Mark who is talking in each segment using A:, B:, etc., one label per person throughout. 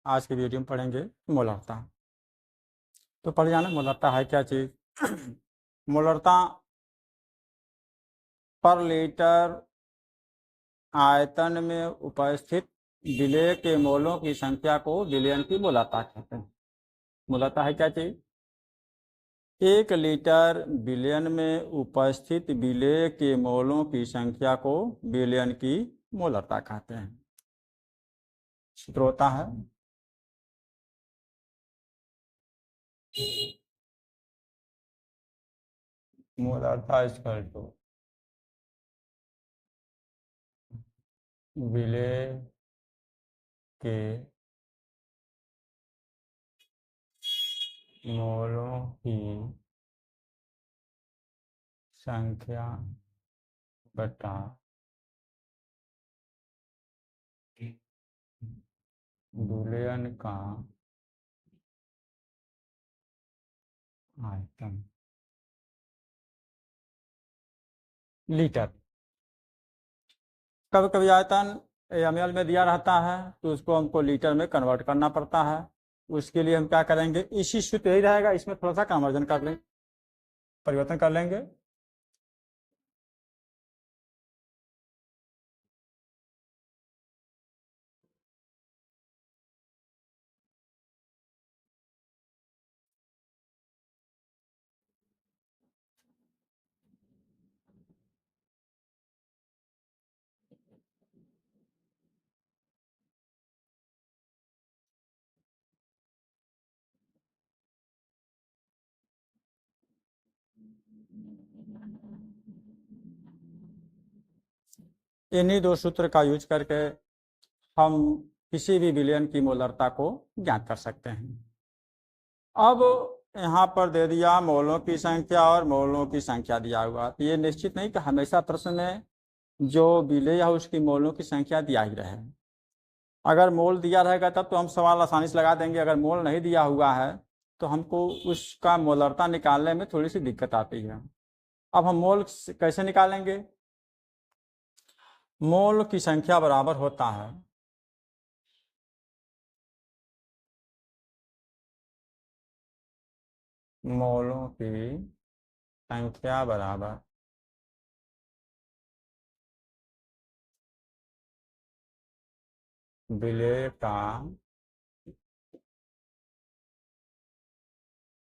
A: आज की वीडियो में पढ़ेंगे मोलरता। तो पढ़ जाना मोलरता है क्या चीज़। मोलरता पर लीटर आयतन में उपस्थित विलेय के मोलों की संख्या को विलयन की मोलरता कहते हैं। मोलरता है क्या चीज़? 1 लीटर विलयन में उपस्थित विलेय के मोलों की संख्या को विलयन की मोलरता कहते हैं। सूत्र होता है मोलरता इक्वल टू विलेय के मोलों की संख्या बटा विलयन का आयतन। लीटर कभी कभी आयतन ml में दिया रहता है तो उसको हमको लीटर में कन्वर्ट करना पड़ता है। उसके लिए हम क्या करेंगे, इसी सूत्र यही रहेगा, इसमें थोड़ा सा कन्वर्जन कर लेंगे, परिवर्तन कर लेंगे। इन्हीं दो सूत्र का यूज करके हम किसी भी विलयन की मोलरता को ज्ञात कर सकते हैं। अब यहाँ पर दे दिया मोलों की संख्या और मोलों की संख्या दिया हुआ, तो ये निश्चित नहीं कि हमेशा प्रश्न में जो विलेय है उसकी मोलों की संख्या दिया ही रहे। अगर मोल दिया रहेगा तब तो हम सवाल आसानी से लगा देंगे, अगर मोल नहीं दिया हुआ है तो हमको उसका मोलरता निकालने में थोड़ी सी दिक्कत आती है। अब हम मोल कैसे निकालेंगे? मोल की संख्या बराबर होता है मोलों की संख्या बराबर विलेय का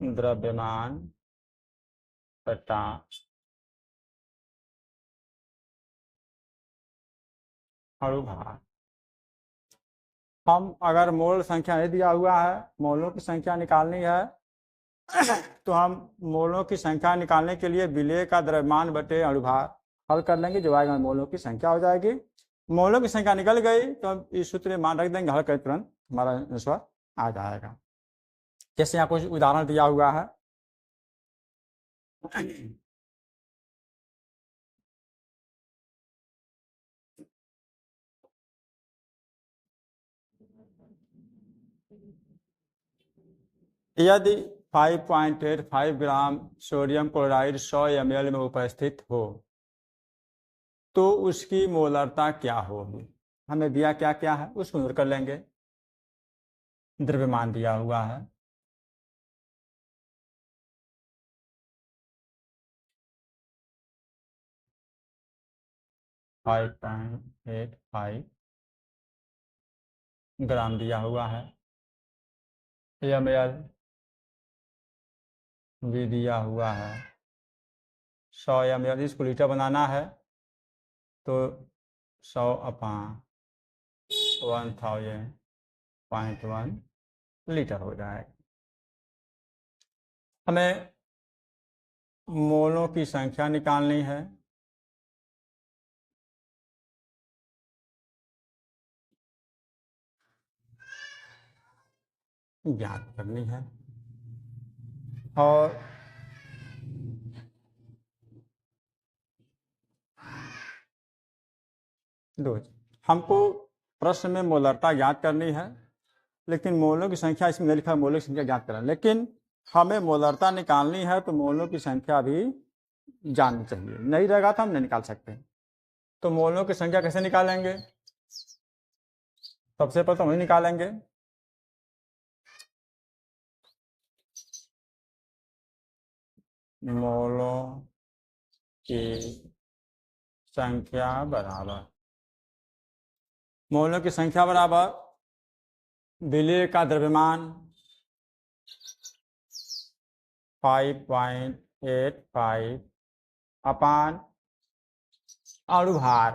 A: द्रव्यमान बटा अणुभार। हम अगर मोल संख्या नहीं दिया हुआ है, मोलों की संख्या निकालनी है तो हम मोलों की संख्या निकालने के लिए विलेय का द्रव्यमान बटे अणुभार हल कर लेंगे, जो आएगा मोलों की संख्या हो जाएगी। मोलों की संख्या निकल गई तो हम इस सूत्र में मान रख देंगे, हल कर तुरंत हमारा आंसर आ जाएगा। जैसे यहाँ कुछ उदाहरण दिया हुआ है। यदि 5.85 ग्राम सोडियम क्लोराइड 100 ml में उपस्थित हो तो उसकी मोलरता क्या होगी? हमें दिया क्या क्या है उसको नोट कर लेंगे। द्रव्यमान दिया हुआ है, five point eight five gram दिया हुआ है, ml भी दिया हुआ है 100 ml। इसको लीटर बनाना है तो 100/1000.1 लीटर हो जाएगा। हमें मोलों की संख्या निकालनी है। ज्ञात करनी है और दो हमको प्रश्न में मोलरता ज्ञात करनी है, लेकिन मोलों की संख्या इसमें नहीं लिखा, मोलों की संख्या ज्ञात करना, लेकिन हमें मोलरता निकालनी है तो मोलों की संख्या भी जाननी चाहिए। नहीं रहेगा तो हम नहीं निकाल सकते। तो मोलों की संख्या कैसे निकालेंगे? सबसे पहले तो वही निकालेंगे मोलों की संख्या बराबर, मोलों की संख्या बराबर विलेय का द्रव्यमान 5.85 अपान अणुभार।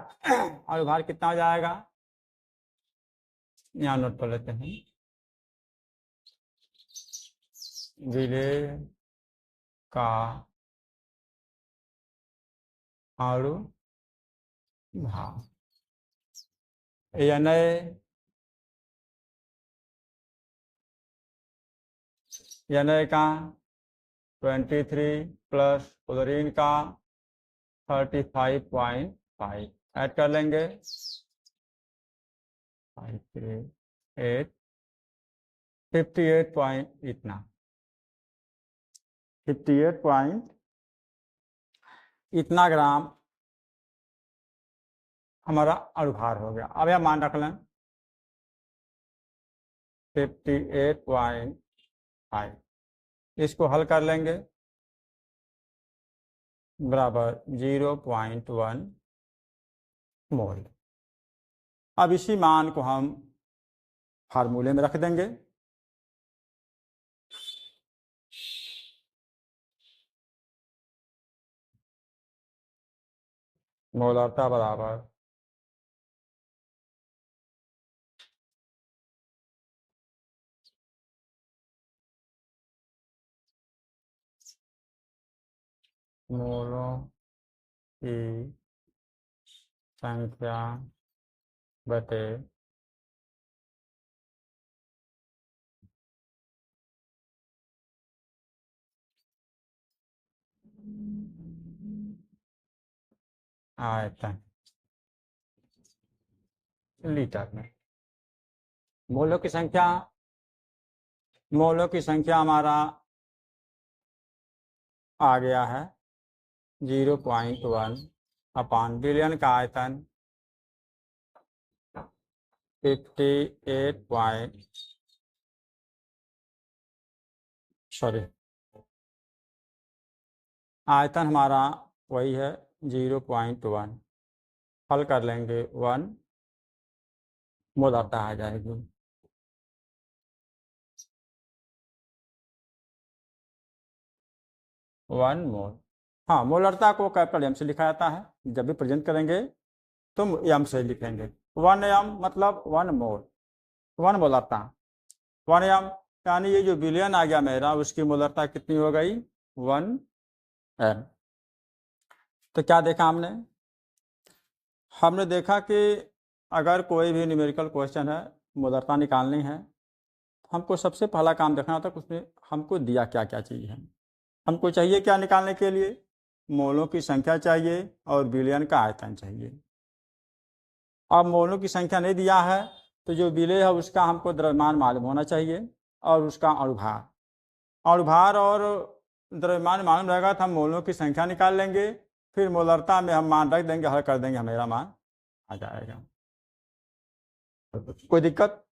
A: अणुभार कितना हो जाएगा, यहाँ नोट कर लेते हैं। विलेय का अणुभार Na का 23 प्लस क्लोरीन का 35.5 ऐड कर लेंगे। 5, 3, 8, 58 पॉइंट इतना, 58 पॉइंट इतना ग्राम हमारा अणुभार हो गया। अब यह मान रख लें 58.5, इसको हल कर लेंगे, बराबर 0.1 मोल। अब इसी मान को हम फार्मूले में रख देंगे। मोलारता बराबर मोलों की संख्या बटे आयतन लीटर में। मोलों की संख्या हमारा आ गया है 0.1 अपान बिलियन का आयतन 58 आयतन हमारा वही है 0.1, हल कर लेंगे 1 मोलारता आ जाएगी। वन मोल, हाँ मोलारता को कैपिटल एम से लिखा जाता है, जब भी प्रेजेंट करेंगे तो एम से लिखेंगे। 1 एम मतलब 1 मोल, 1 मोलारता 1 एम, यानी ये जो बिलियन आ गया मेरा, उसकी मोलारता कितनी हो गई 1 एम। तो क्या देखा हमने देखा कि अगर कोई भी न्यूमेरिकल क्वेश्चन है, मोलारता निकालनी है, हमको सबसे पहला काम देखना होता है कि उसमें हमको दिया क्या क्या चीज़ है। हमको चाहिए क्या निकालने के लिए, मोलों की संख्या चाहिए और बिलियन का आयतन चाहिए। अब मोलों की संख्या नहीं दिया है तो जो विलेय है उसका हमको द्रव्यमान मालूम होना चाहिए और उसका अणुभार और द्रव्यमान मालूम रहेगा तो हम मोलों की संख्या निकाल लेंगे, फिर मोलरता में हम मान रख देंगे, हल कर देंगे, हमारा मान आ जाएगा। कोई दिक्कत?